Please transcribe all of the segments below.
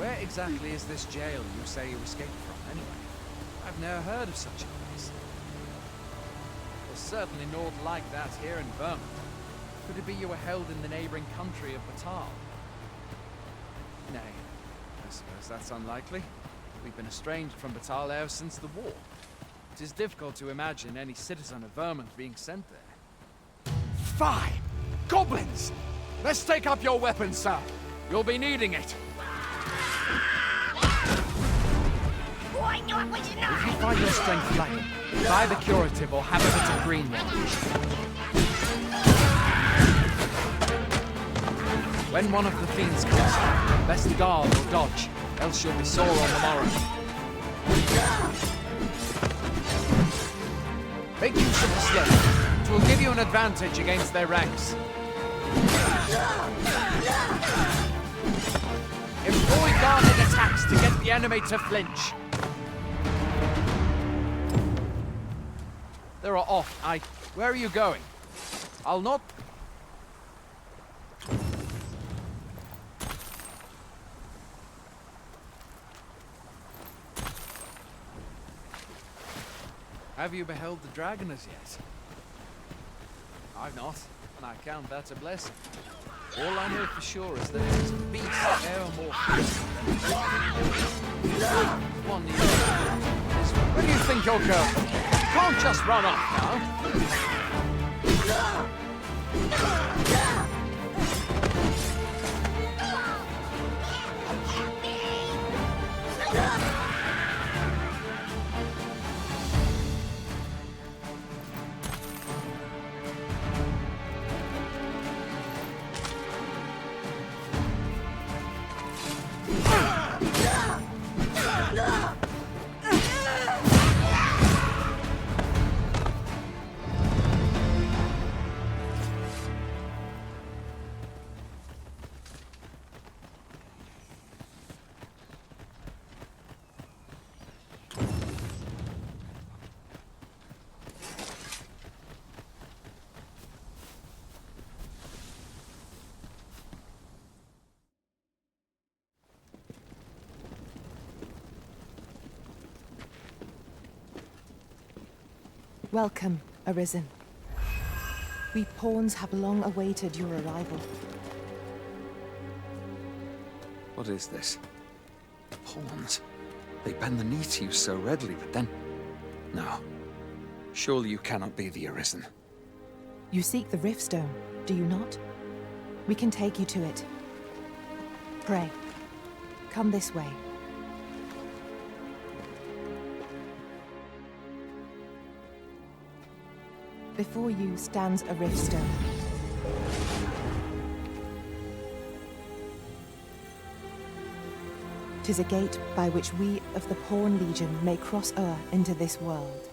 Where exactly is this jail you say you escaped from, anyway? I've never heard of such a place. There's certainly naught like that here in Vermont. Could it be you were held in the neighboring country of Batal? Nay, I suppose that's unlikely. We've been estranged from Batal ever since the war. It is difficult to imagine any citizen of Vermont being sent there. Fine! Goblins! Let's take up your weapons, sir. You'll be needing it. If you find your strength lacking, buy the curative or have a bit of green one. When one of the fiends comes, best guard or dodge, else you'll be sore on the morrow. Make use of the slope. It will give you an advantage against their ranks. Employ guarded attacks to get the enemy to flinch. They're off. Where are you going? I'll not... Have you beheld the dragon as yet? I've not, and I count that a blessing. All I know for sure is that it is a beast ever more fearsome than one needs. Where do you think you're going? You can't just run off now. Welcome, Arisen. We pawns have long awaited your arrival. What is this? Pawns? They bend the knee to you so readily, but then... No. Surely you cannot be the Arisen. You seek the Riftstone, do you not? We can take you to it. Pray. Come this way. Before you stands a Riftstone. Tis a gate by which we of the Pawn Legion may cross o'er into this world.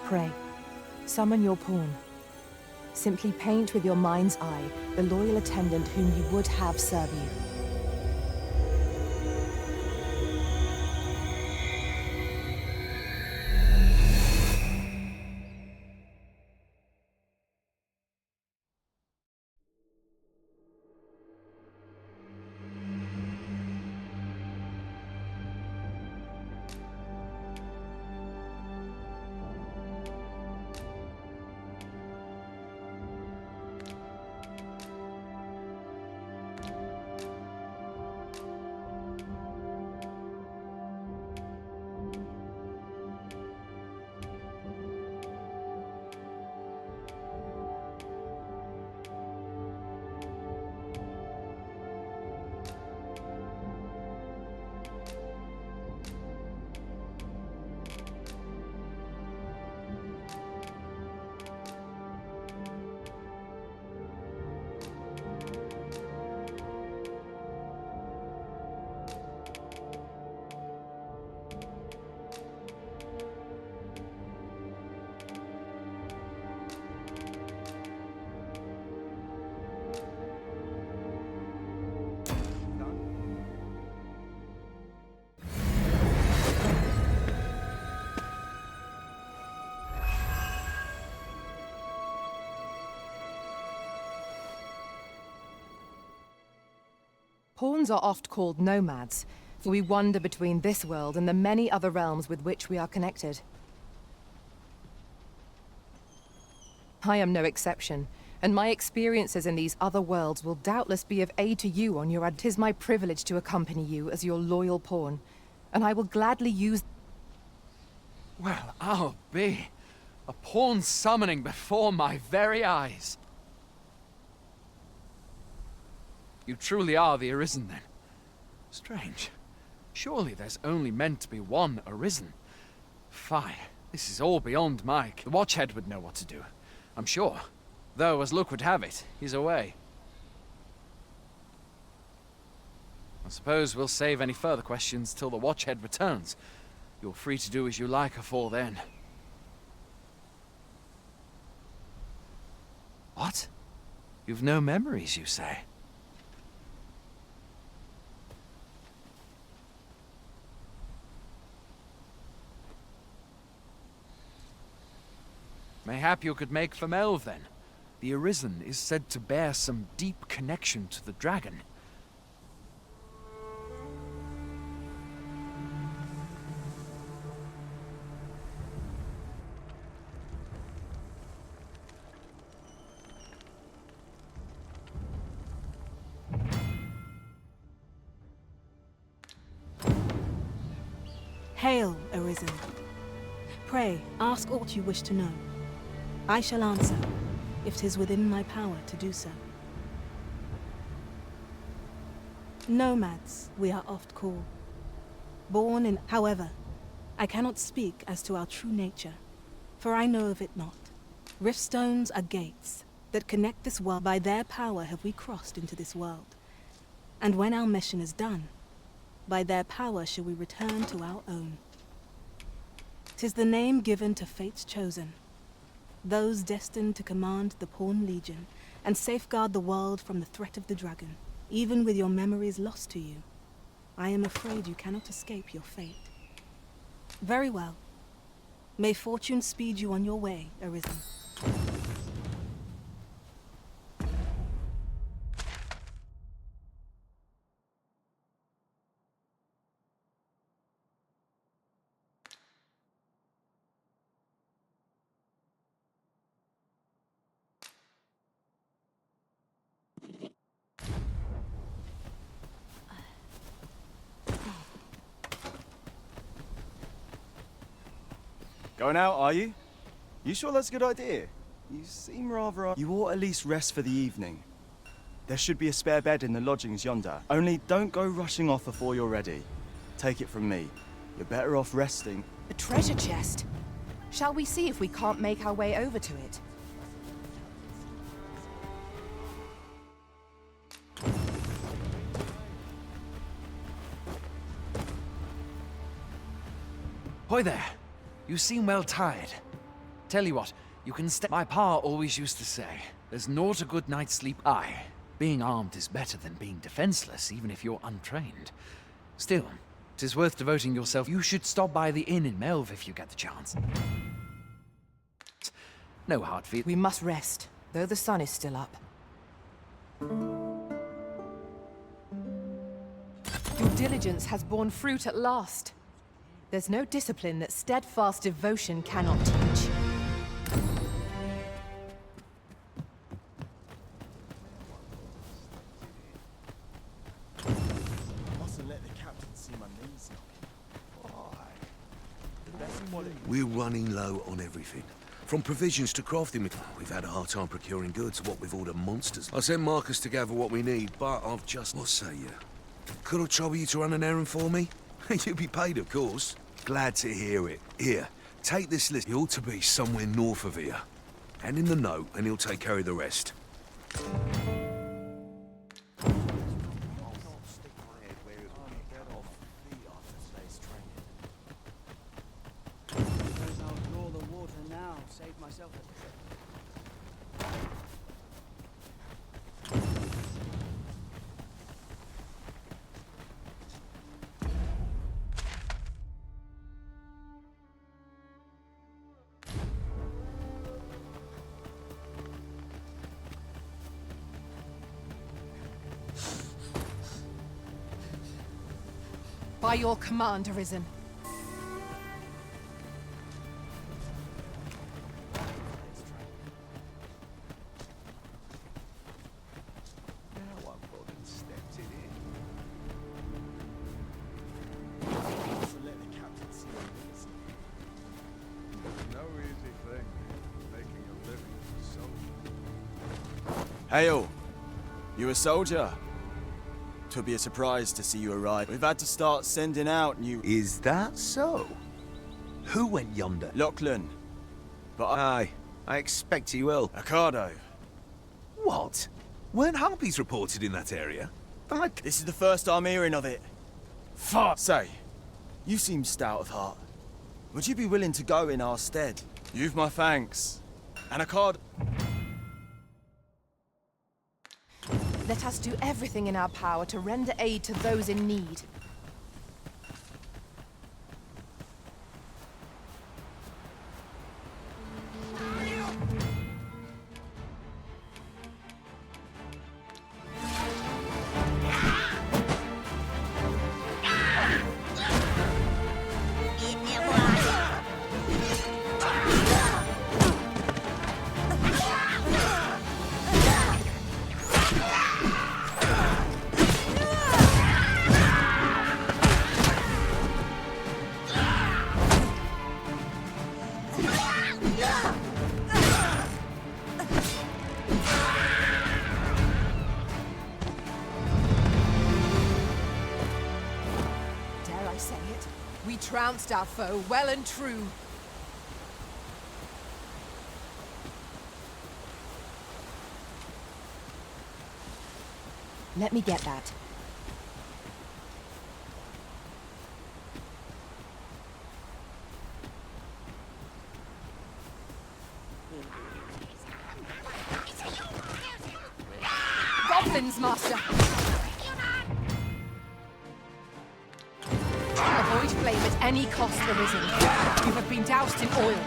Pray, summon your pawn. Simply paint with your mind's eye the loyal attendant whom you would have serve you. Pawns are oft called nomads, for we wander between this world and the many other realms with which we are connected. I am no exception, and my experiences in these other worlds will doubtless be of aid to you on your 'Tis my privilege to accompany you as your loyal pawn, and I will gladly use... Well, I'll be. A pawn summoning before my very eyes. You truly are the Arisen, then. Strange. Surely there's only meant to be one Arisen. Fie, this is all beyond my... The Watchhead would know what to do, I'm sure. Though, as luck would have it, he's away. I suppose we'll save any further questions till the Watchhead returns. You're free to do as you like afore then. What? You've no memories, you say? Mayhap you could make for Melve, then. The Arisen is said to bear some deep connection to the dragon. Hail, Arisen. Pray, ask aught you wish to know. I shall answer, if 'tis within my power to do so. Nomads, we are oft called. Born in... However, I cannot speak as to our true nature, for I know of it not. Riftstones are gates that connect this world. By their power have we crossed into this world. And when our mission is done, by their power shall we return to our own. 'Tis the name given to fate's chosen, those destined to command the Pawn Legion and safeguard the world from the threat of the dragon. Even with your memories lost to you, I am afraid you cannot escape your fate. Very well. May fortune speed you on your way, Arisen. Going out, are you? You sure that's a good idea? You seem rather... You ought at least rest for the evening. There should be a spare bed in the lodgings yonder. Only don't go rushing off before you're ready. Take it from me. You're better off resting. A treasure chest? Shall we see if we can't make our way over to it? Hoy there. You seem well tired. Tell you what, you can stay. My pa always used to say, there's naught a good night's sleep. Aye, being armed is better than being defenseless, even if you're untrained. Still, 'tis worth devoting yourself. You should stop by the inn in Melve if you get the chance. No hard feelings. We must rest, though the sun is still up. Your diligence has borne fruit at last. There's no discipline that steadfast devotion cannot teach. Mustn't let the captain see my knees. We're running low on everything. From provisions to crafting. We've had a hard time procuring goods, what with all the monsters. I sent Marcus to gather what we need, but I've just... What say you? Could I trouble you to run an errand for me? You'll be paid, of course. Glad to hear it. Here, take this list. He ought to be somewhere north of here. Hand him the note, and he'll take care of the rest. By your command, Arisen. Hail! You a soldier? Twould be a surprise to see you arrive. We've had to start sending out new... Is that so? Who went yonder? Lachlan. But Aye, I expect he will. Ocado. What? Weren't harpies reported in that area? This is the first I'm hearing of it. Fuck! Say, you seem stout of heart. Would you be willing to go in our stead? You've my thanks. And Ocado... Let us do everything in our power to render aid to those in need. Trounced our foe well and true. Let me get that. Goblins, Master! Avoid flame at any cost, Arisen. You have been doused in oil.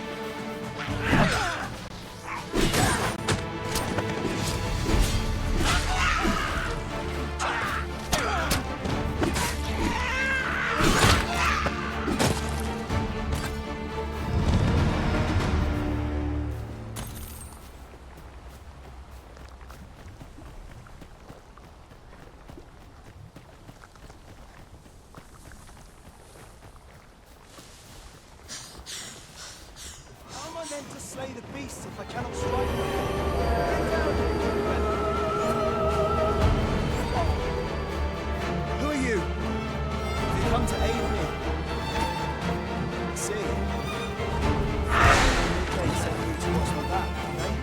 To slay the beasts if I cannot strike them. Who are you? Have you come to aid me? See. Okay, send you to watch my back, okay?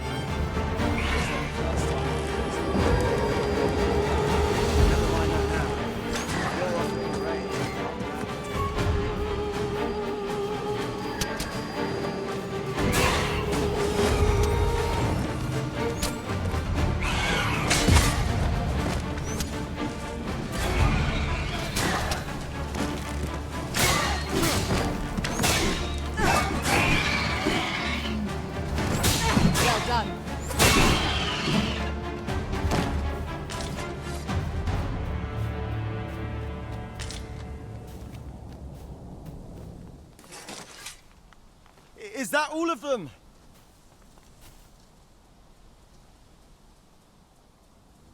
Never mind that now. You're off in the rain. Is that all of them?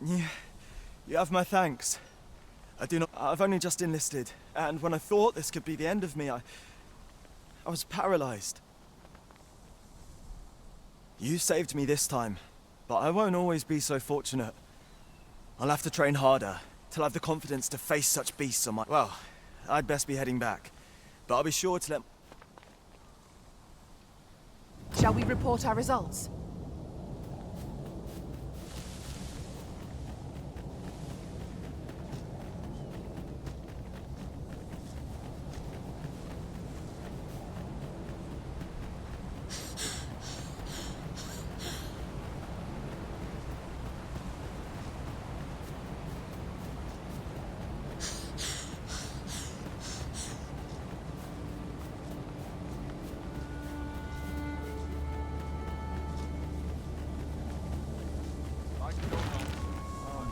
You have my thanks. I've only just enlisted, and when I thought this could be the end of me, I was paralyzed. You saved me this time, but I won't always be so fortunate. I'll have to train harder, till I have the confidence to face such beasts on my... Well, I'd best be heading back, but I'll be sure to let... Shall we report our results?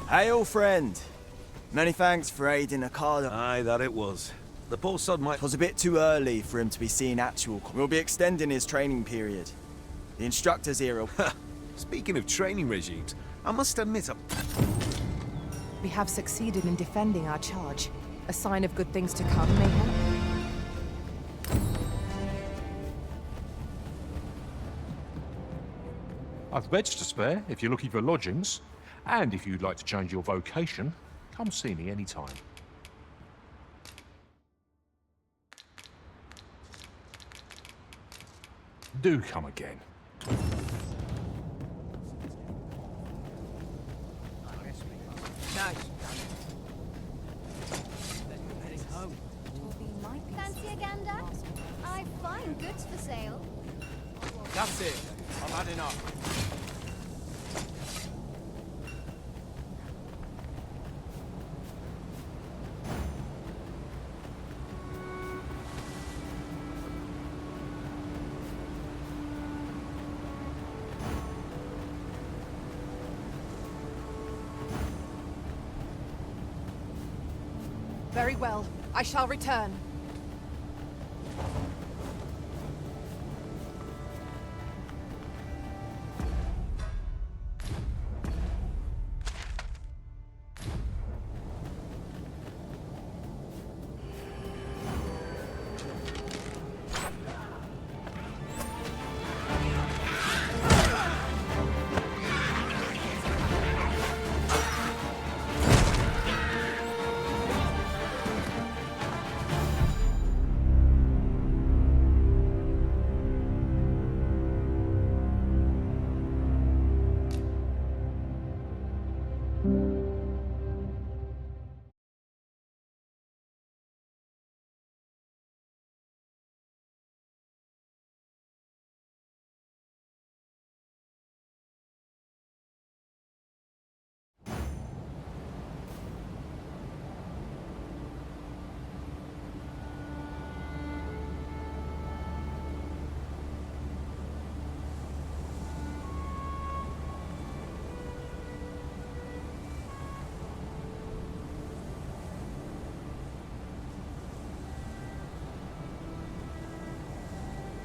Hail, friend! Many thanks for aiding Ocado. Aye, that it was. The poor sod might... It was a bit too early for him to be seeing actual. We'll be extending his training period. The instructor's era. Speaking of training regimes, I must admit We have succeeded in defending our charge. A sign of good things to come, mayhap? I've beds to spare if you're looking for lodgings. And if you'd like to change your vocation, come see me anytime. Do come again. Fancy a gander? I've fine goods for sale. That's it. I've had enough. Very well. I shall return.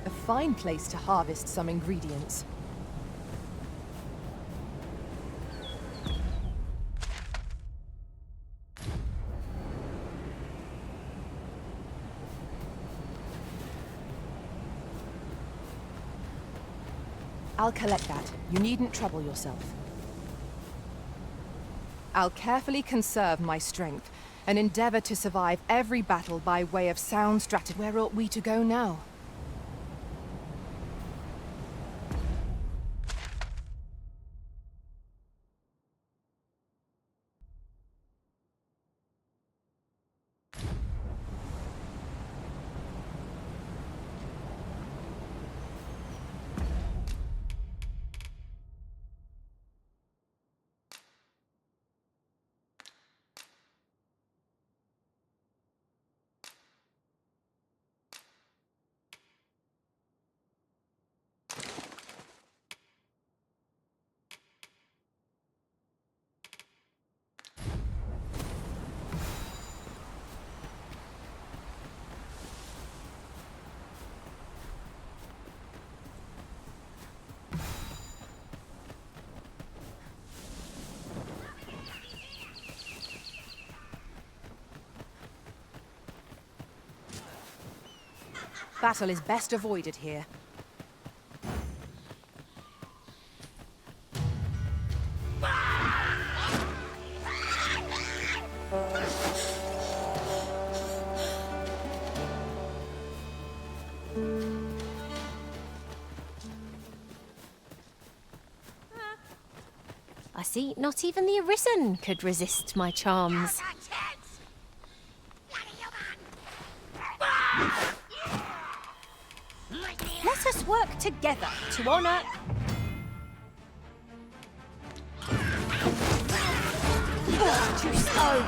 A fine place to harvest some ingredients. I'll collect that. You needn't trouble yourself. I'll carefully conserve my strength and endeavor to survive every battle by way of sound strategy. Where ought we to go now? Battle is best avoided here. I see not even the Arisen could resist my charms. Let us work together to honor... Too slow.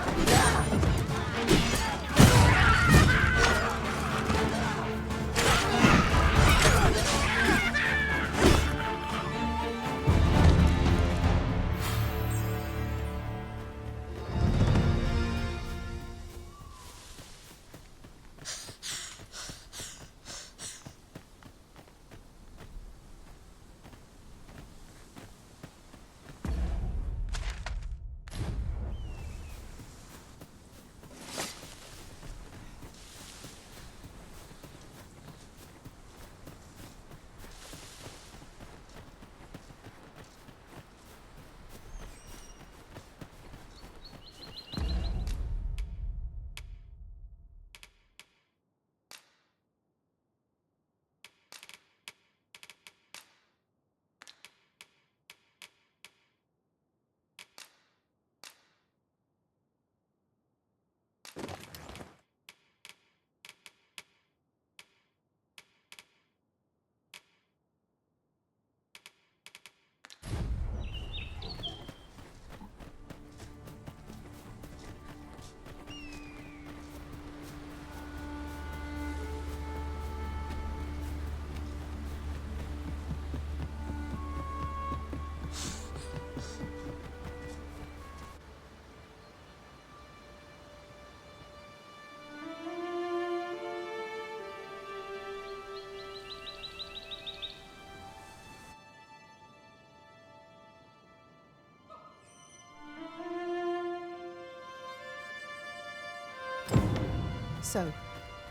So,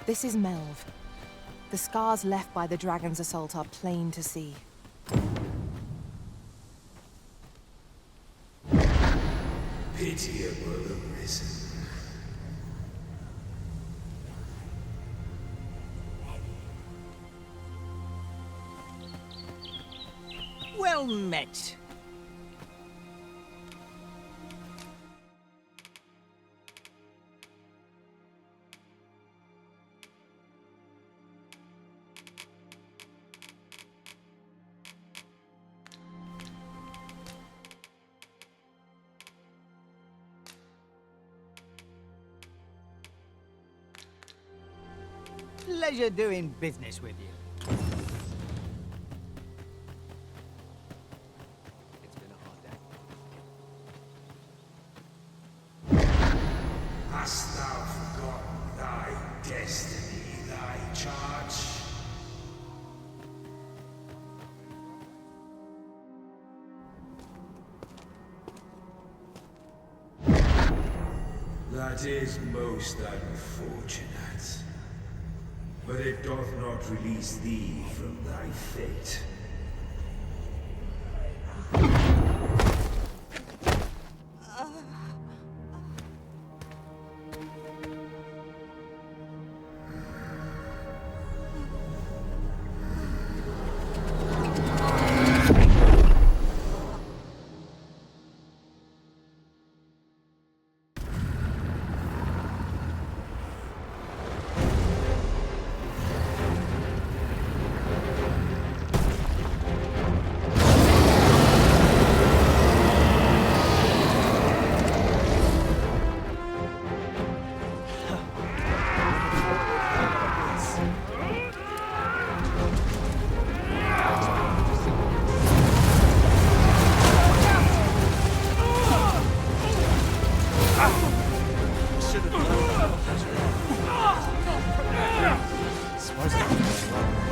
this is Melv. The scars left by the dragon's assault are plain to see. Pitiable Arisen. Well met. Pleasure doing business with you. It's been a hard day. Hast thou forgotten thy destiny, thy charge? That is most unfortunate. But it doth not release thee from thy fate.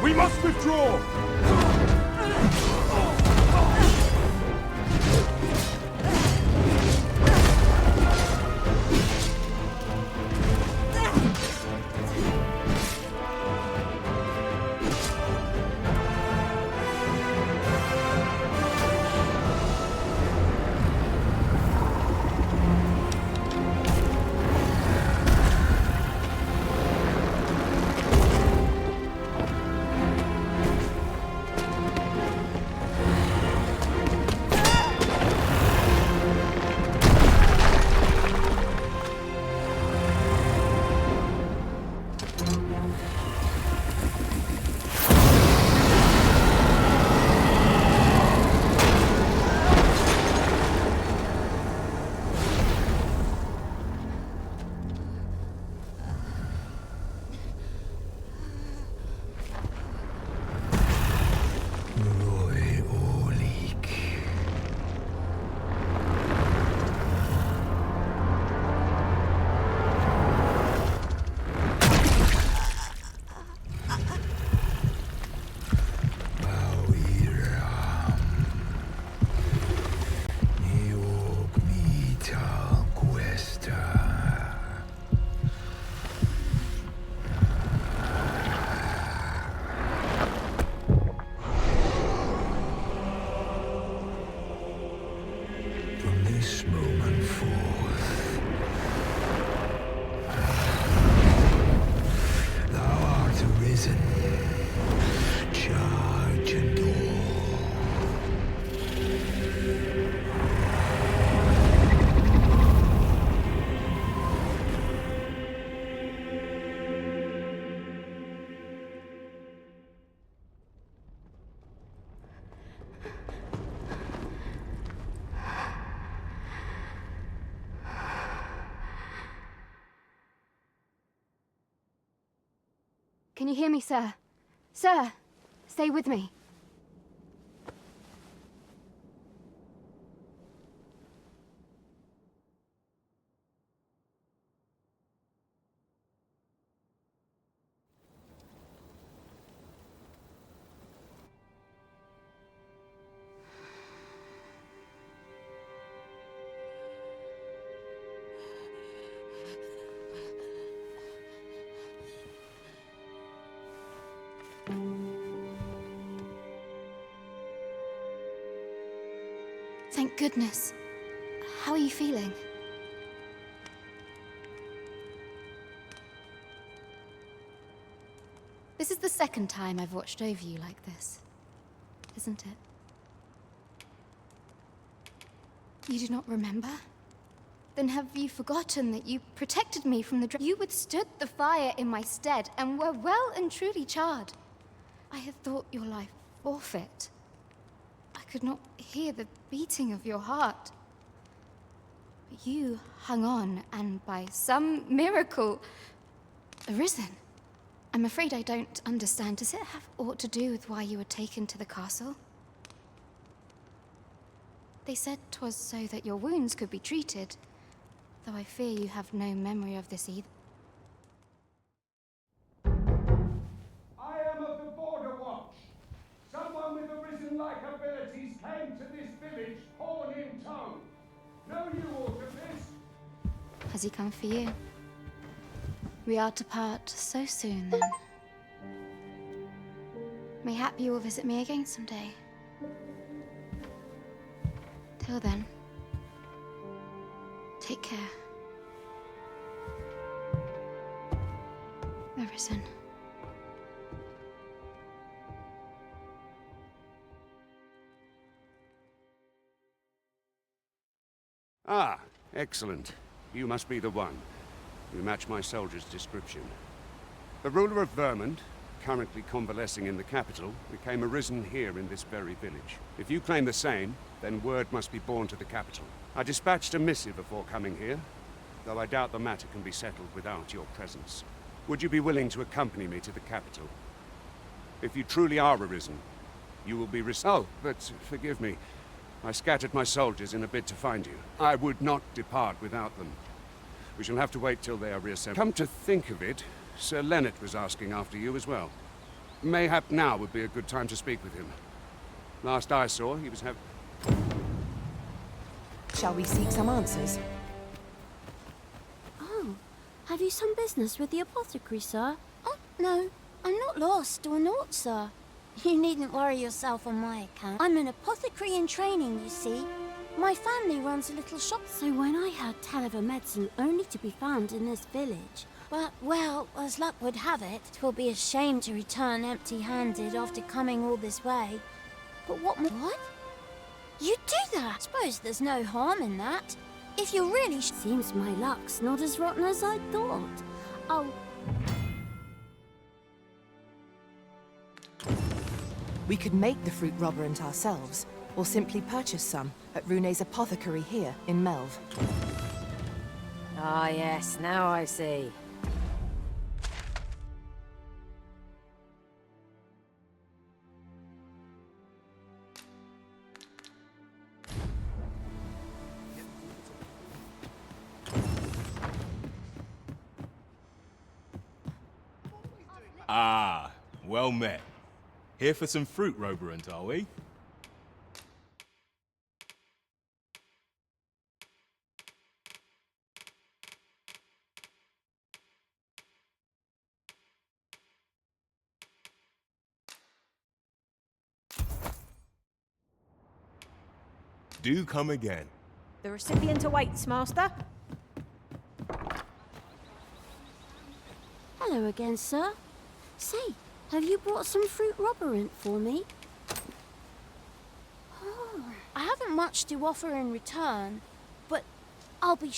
We must withdraw! Can you hear me, sir? Sir, stay with me. Thank goodness. How are you feeling? This is the second time I've watched over you like this, isn't it? You do not remember? Then have you forgotten that you protected me from the You withstood the fire in my stead and were well and truly charred. I had thought your life forfeit. I could not hear the beating of your heart. But you hung on, and by some miracle, arisen. I'm afraid I don't understand. Does it have aught to do with why you were taken to the castle? They said 'twas so that your wounds could be treated, though I fear you have no memory of this either. I am of the Border Watch. Someone with Arisen-like abilities came to this village, horn in tow. Know you aught of this? Has he come for you? We are to part so soon, then. Mayhap you will visit me again someday. Till then, take care. Arisen. Ah, excellent. You must be the one. You match my soldier's description. The ruler of Vermont, currently convalescing in the capital, became arisen here in this very village. If you claim the same, then word must be borne to the capital. I dispatched a missive before coming here, though I doubt the matter can be settled without your presence. Would you be willing to accompany me to the capital? If you truly are arisen, you will be Oh, but forgive me. I scattered my soldiers in a bid to find you. I would not depart without them. We shall have to wait till they are reassembled. Come to think of it, Sir Leonard was asking after you as well. Mayhap now would be a good time to speak with him. Last I saw, he was Shall we seek some answers? Oh, have you some business with the apothecary, sir? Oh, no, I'm not lost or naught, sir. You needn't worry yourself on my account. I'm an apothecary in training, you see. My family runs a little shop. So when I heard tell of a medicine only to be found in this village, but, well, as luck would have it, 'twill be a shame to return empty-handed after coming all this way. But what? You do that? Suppose there's no harm in that. If you're really Seems my luck's not as rotten as I thought. Oh. We could make the fruit roberant ourselves, or simply purchase some at Rune's apothecary here in Melve. Ah, yes, now I see. Ah, well met. Here for some fruit roberant, are we? Do come again. The recipient awaits, Master. Hello again, sir. Say, have you brought some fruit roberant for me? Oh, I haven't much to offer in return, but I'll be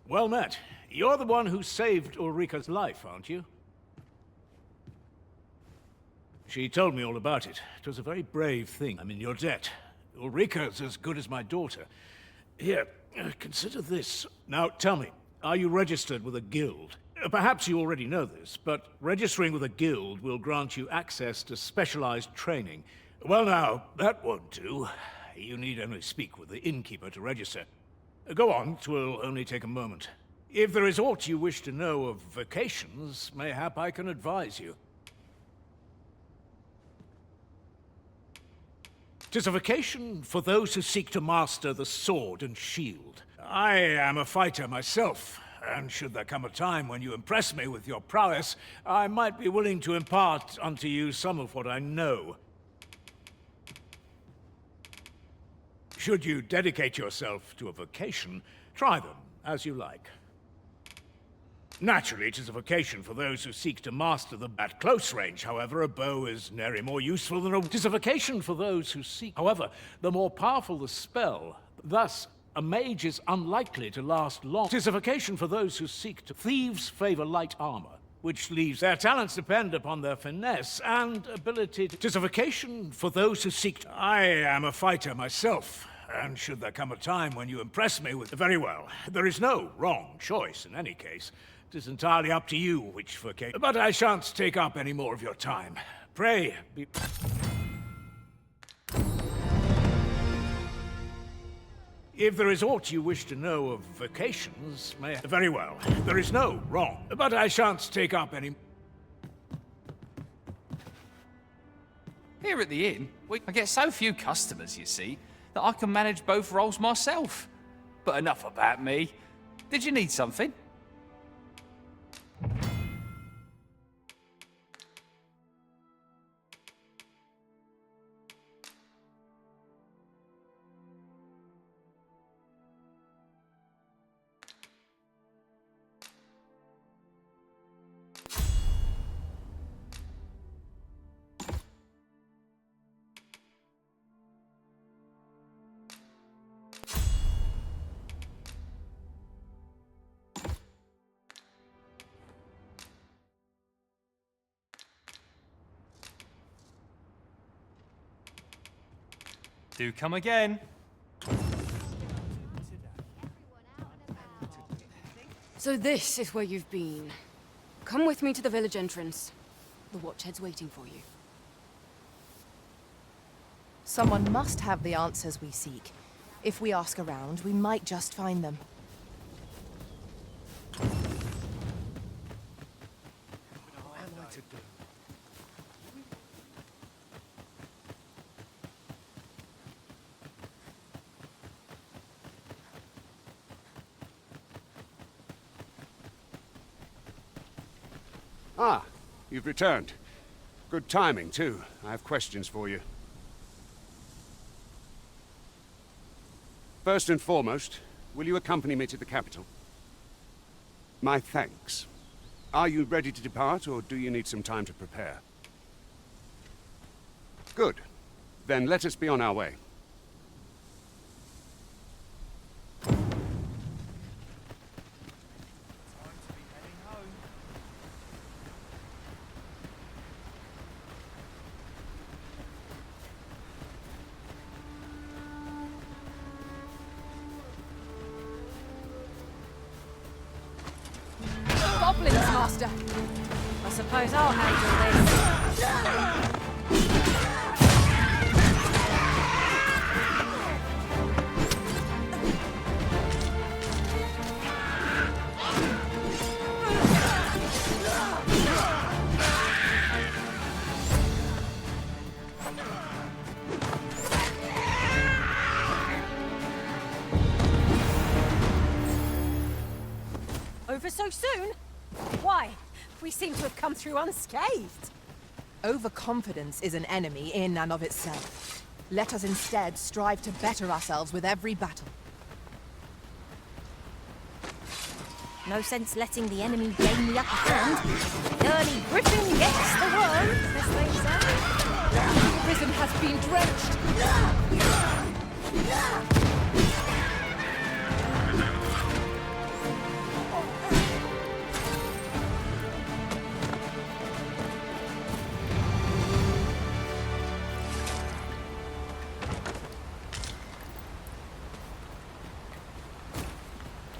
Well met. You're the one who saved Ulrika's life, aren't you? She told me all about it. It was a very brave thing. I'm in your debt. Ulrika's as good as my daughter. Here, consider this. Now, tell me, are you registered with a guild? Perhaps you already know this, but registering with a guild will grant you access to specialized training. Well now, that won't do. You need only speak with the innkeeper to register. Go on, 'twill only take a moment. If there is aught you wish to know of vacations, mayhap I can advise you. 'Tis a vacation for those who seek to master the sword and shield. I am a fighter myself, and should there come a time when you impress me with your prowess, I might be willing to impart unto you some of what I know. Should you dedicate yourself to a vocation, try them as you like. Naturally, it is a vocation for those who seek to master them. At close range, however, a bow is nary more useful than a... It is a vocation for those who seek... However, the more powerful the spell, thus, a mage is unlikely to last long. It is a vocation for those who seek to... Thieves favor light armor, which leaves their talents depend upon their finesse and ability to... It is a vocation for those who seek to... I am a fighter myself. And should there come a time when you impress me with... Very well. There is no wrong choice in any case. It is entirely up to you which vocation... But I shan't take up any more of your time. Pray, be... If there is aught you wish to know of vocations, may... Very well. There is no wrong. But I shan't take up any... Here at the inn, I get so few customers, you see, that I can manage both roles myself. But enough about me. Did you need something? Do come again. So this is where you've been. Come with me to the village entrance. The Watchhead's waiting for you. Someone must have the answers we seek. If we ask around, we might just find them. Ah, you've returned. Good timing, too. I have questions for you. First and foremost, will you accompany me to the capital? My thanks. Are you ready to depart, or do you need some time to prepare? Good. Then let us be on our way. Master. I suppose I'll handle this. Over so soon? Why? We seem to have come through unscathed. Overconfidence is an enemy in and of itself. Let us instead strive to better ourselves with every battle. No sense letting the enemy gain the upper hand. The early griffin gets the worm, as they say. The prison has been drenched.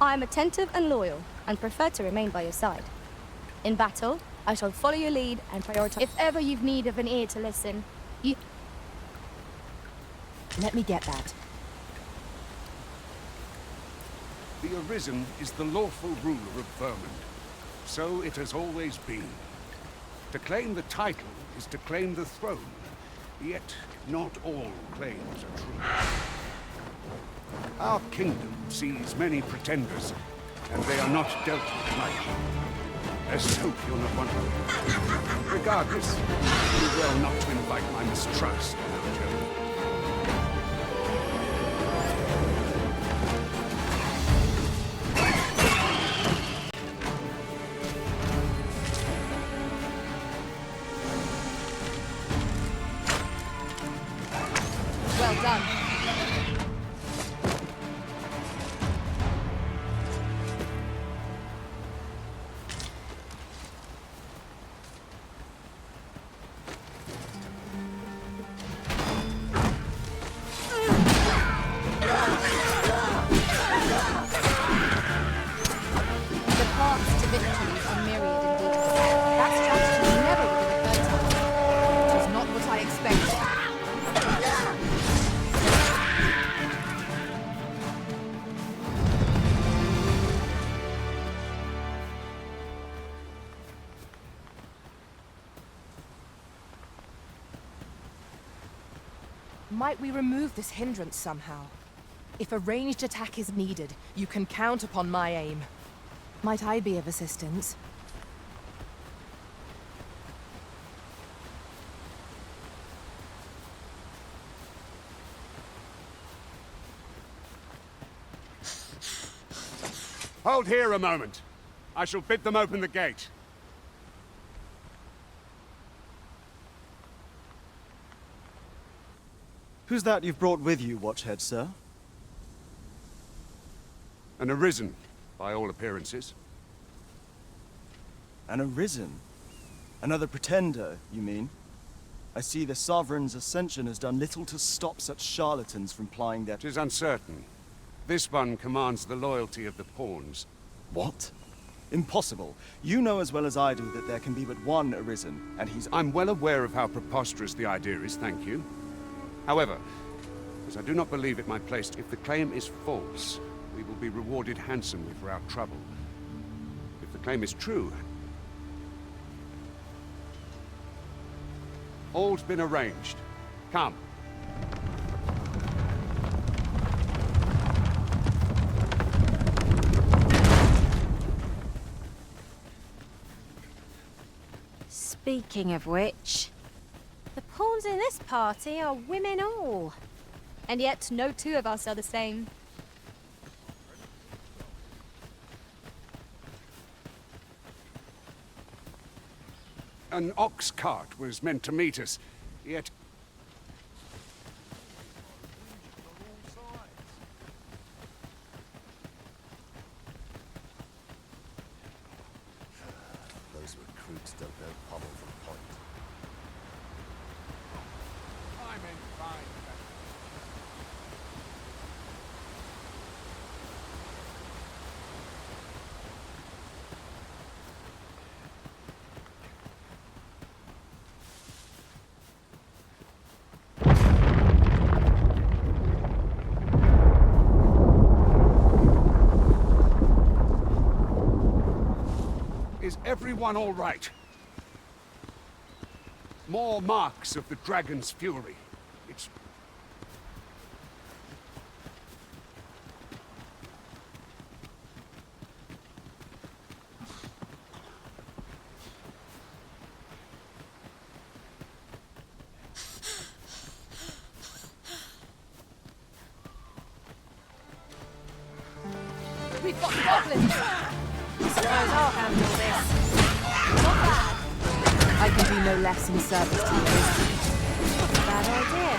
I am attentive and loyal, and prefer to remain by your side. In battle, I shall follow your lead and prioritize. If ever you've need of an ear to listen, you... Let me get that. The Arisen is the lawful ruler of Vermont. So it has always been. To claim the title is to claim the throne. Yet, not all claims are true. Our kingdom sees many pretenders, and they are not dealt with lightly. Let's hope you're not one of them. Regardless, do well not to invite my mistrust, Joe. Well done. Might we remove this hindrance somehow? If a ranged attack is needed, you can count upon my aim. Might I be of assistance? Hold here a moment. I shall bid them open the gate. Who's that you've brought with you, Watchhead, sir? An Arisen, by all appearances. An Arisen? Another pretender, you mean? I see the Sovereign's ascension has done little to stop such charlatans from plying their... 'Tis uncertain. This one commands the loyalty of the pawns. What? Impossible. You know as well as I do that there can be but one Arisen, and he's... I'm well aware of how preposterous the idea is, thank you. However, as I do not believe it my place, if the claim is false, we will be rewarded handsomely for our trouble. If the claim is true... All's been arranged. Come. Speaking of which, the pawns in this party are women all. And yet, no two of us are the same. An ox cart was meant to meet us, yet... Those recruits don't know pommel from point. I'm in fine. Is everyone all right? More marks of the dragon's fury. It's... We've got goblins! Suppose I'll handle this. Not bad. I can be no less in service to you. Not a bad idea.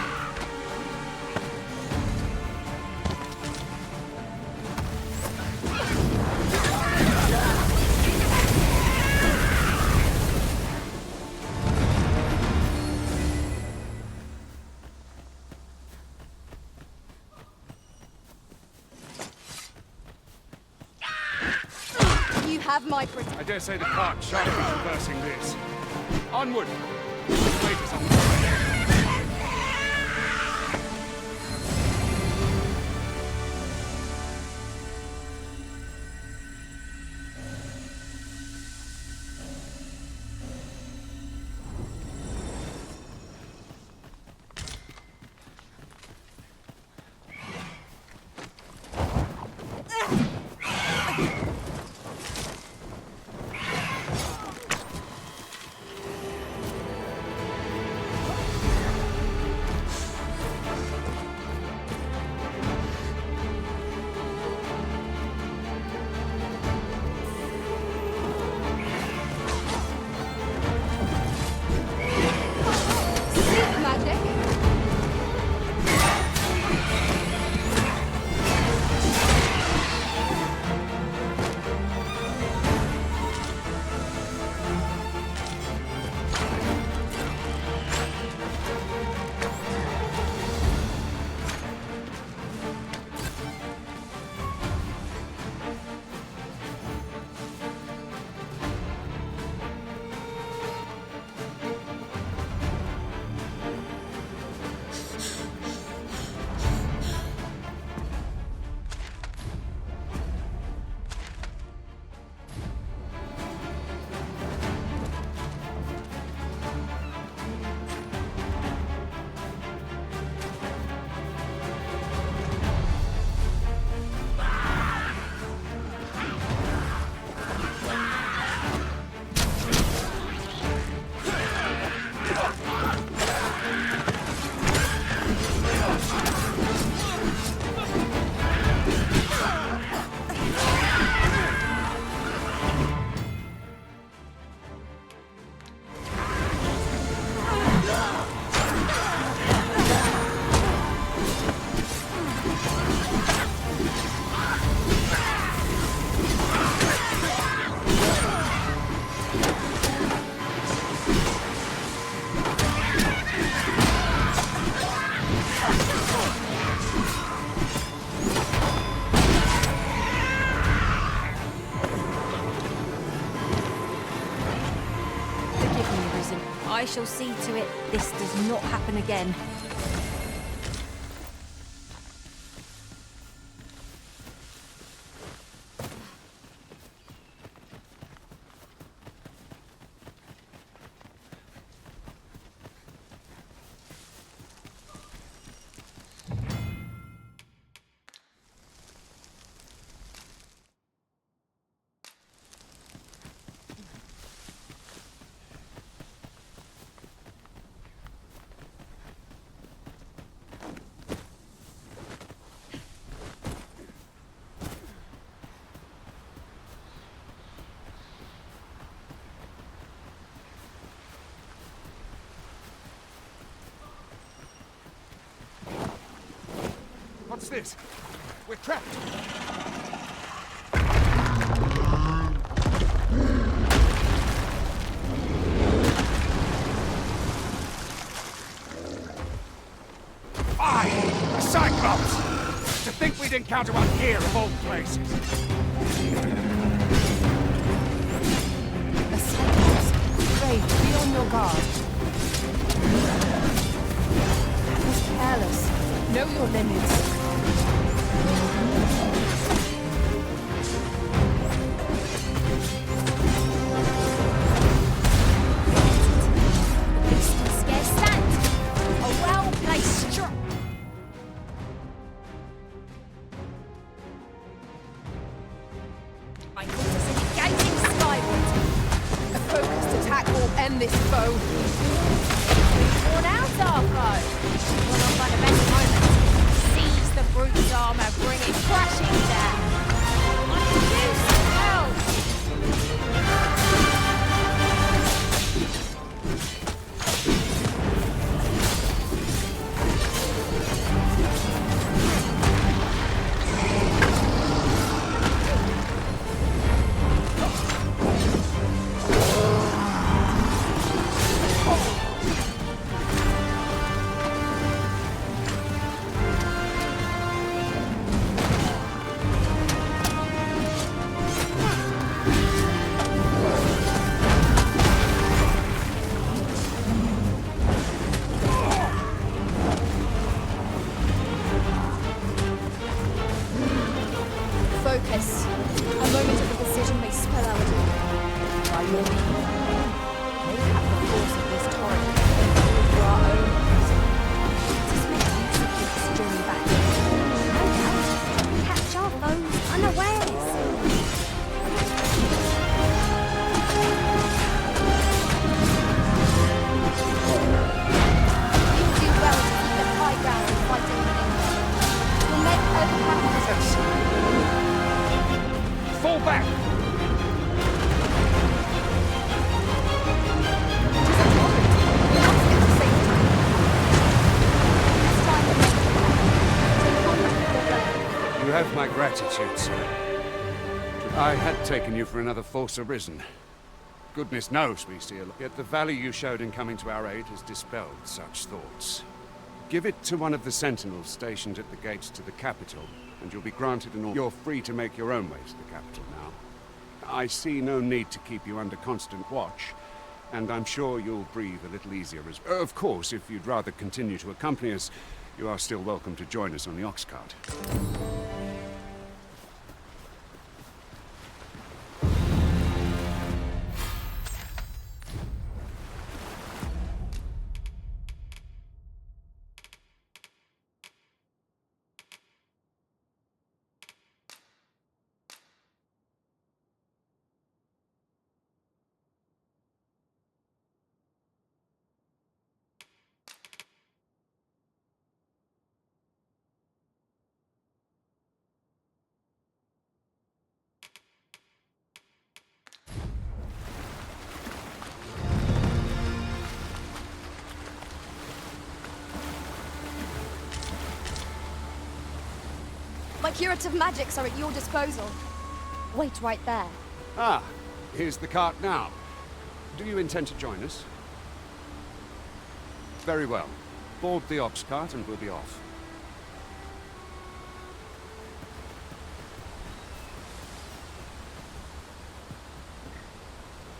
You have my protection. I dare say the cart shall be traversing this. Onward! Wait us on the way. I shall see to it this does not happen again. What's this? We're trapped. A Cyclops! To think we'd encounter one here of all places. A Cyclops. Brave, be on your guard. Be careless. Know your limits. My gratitude, sir. I had taken you for another false Arisen. Goodness knows we see a lot. Yet the value you showed in coming to our aid has dispelled such thoughts. Give it to one of the sentinels stationed at the gates to the capital, and you'll be granted an order. You're free to make your own way to the capital now. I see no need to keep you under constant watch, and I'm sure you'll breathe a little easier as well. Of course, if you'd rather continue to accompany us, you are still welcome to join us on the ox cart. My curative magics are at your disposal. Wait right there. Ah, here's the cart now. Do you intend to join us? Very well. Board the ox cart and we'll be off.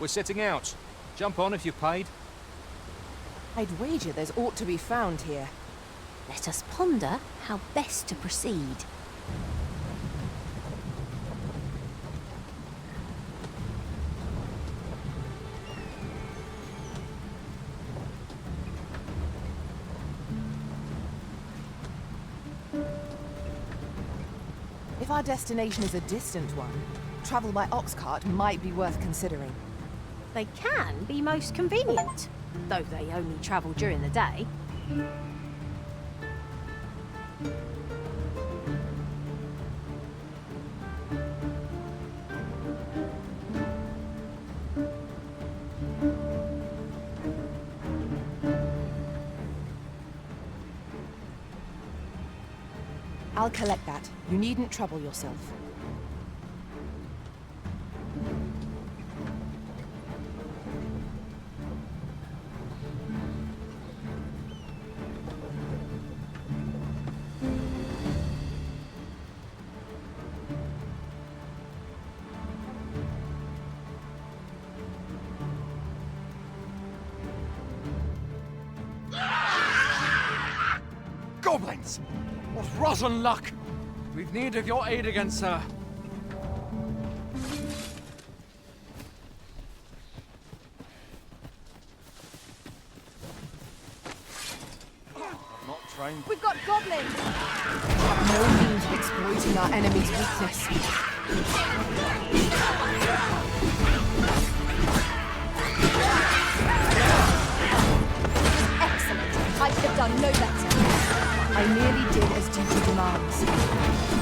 We're setting out. Jump on if you've paid. I'd wager there's aught to be found here. Let us ponder how best to proceed. If our destination is a distant one, travel by ox cart might be worth considering. They can be most convenient, though they only travel during the day. I'll collect that. You needn't trouble yourself. Goblins! What rotten luck! We've need of your aid again, sir. I'm not trained. We've got goblins! We have no means of exploiting our enemy's weakness. Excellent. I could have done no better. I merely did as duty demands.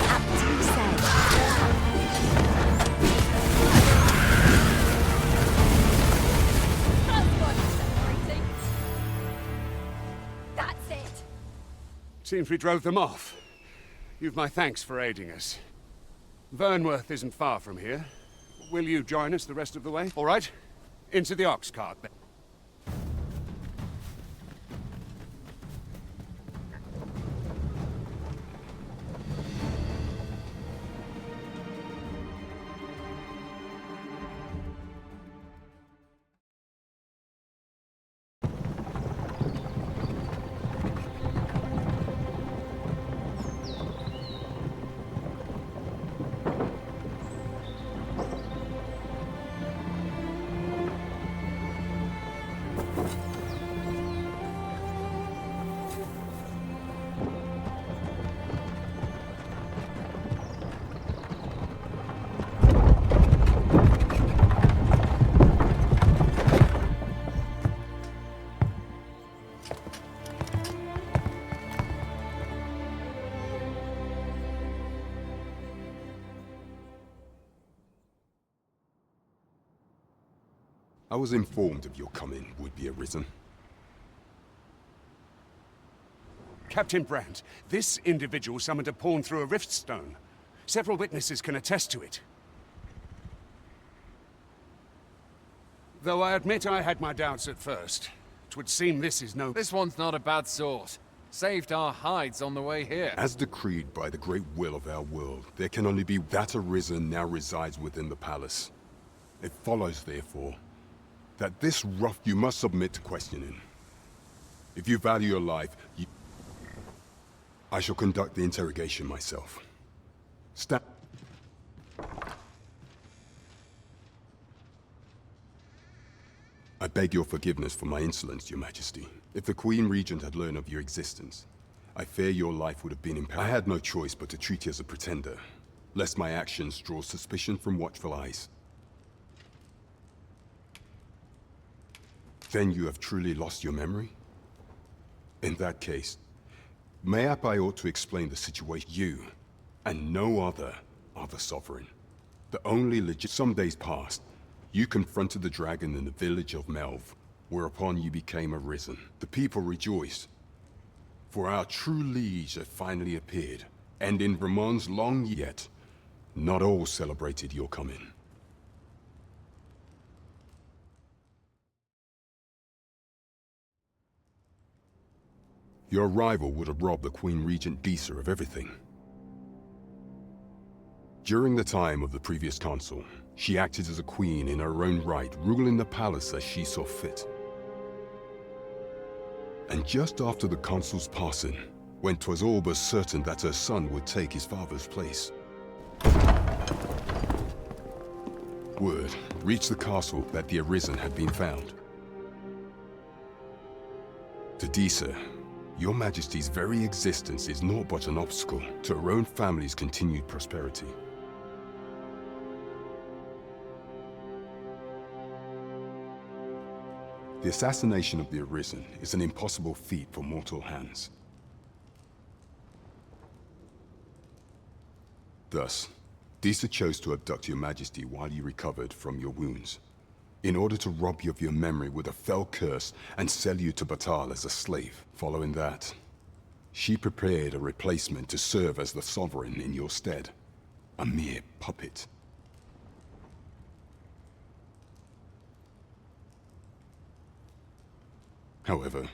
Aptly said. That's it. Seems we drove them off. You've my thanks for aiding us. Vernworth isn't far from here. Will you join us the rest of the way? All right. Into the ox cart then. I was informed of your coming, would-be Arisen. Captain Brandt, this individual summoned a pawn through a rift stone. Several witnesses can attest to it. Though I admit I had my doubts at first. 'Twould seem this is no... This one's not a bad sort. Saved our hides on the way here. As decreed by the great will of our world, there can only be that Arisen now resides within the palace. It follows, therefore, that this rough you must submit to questioning. If you value your life, I shall conduct the interrogation myself. I beg your forgiveness for my insolence, Your Majesty. If the Queen Regent had learned of your existence, I fear your life would have been imperiled. I had no choice but to treat you as a pretender, lest my actions draw suspicion from watchful eyes. Then you have truly lost your memory? In that case, mayhap I ought to explain the situation. You, and no other, are the Sovereign. The only legit... Some days passed, you confronted the dragon in the village of Melv, whereupon you became Arisen. The people rejoiced, for our true liege had finally appeared, and in Vermont's long yet, not all celebrated your coming. Your arrival would have robbed the Queen Regent Disa of everything. During the time of the previous consul, she acted as a queen in her own right, ruling the palace as she saw fit. And just after the consul's passing, when 'twas all but certain that her son would take his father's place, word reached the castle that the Arisen had been found. To Disa, your Majesty's very existence is naught but an obstacle to her own family's continued prosperity. The assassination of the Arisen is an impossible feat for mortal hands. Thus, Disa chose to abduct your Majesty while you recovered from your wounds, in order to rob you of your memory with a fell curse and sell you to Batal as a slave. Following that, she prepared a replacement to serve as the sovereign in your stead, a mere puppet. However,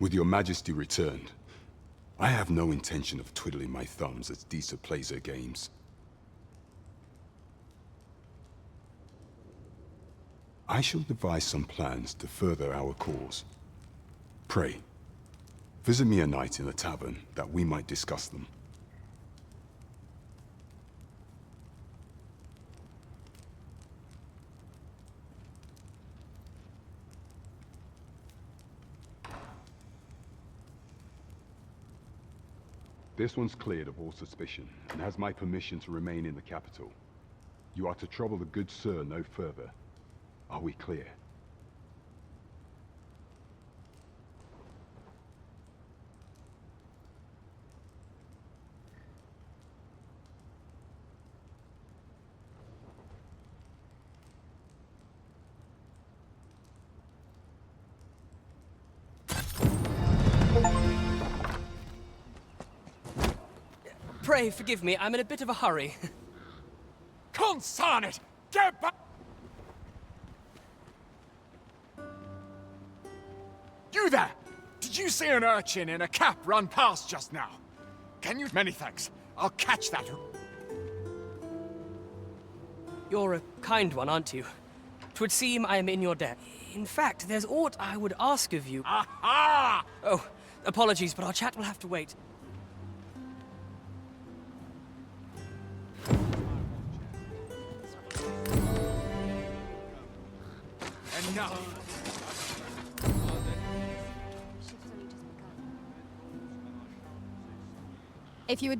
with your Majesty returned, I have no intention of twiddling my thumbs as Disa plays her games. I shall devise some plans to further our cause. Pray, visit me a night in the tavern that we might discuss them. This one's cleared of all suspicion and has my permission to remain in the capital. You are to trouble the good sir no further. Are we clear? Pray forgive me, I'm in a bit of a hurry. Consign it! Get back! You there! Did you see an urchin in a cap run past just now? Can you? Many thanks. I'll catch that. You're a kind one, aren't you? 'Twould seem I am in your debt. In fact, there's aught I would ask of you. Aha! Oh, apologies, but our chat will have to wait. Enough! If you would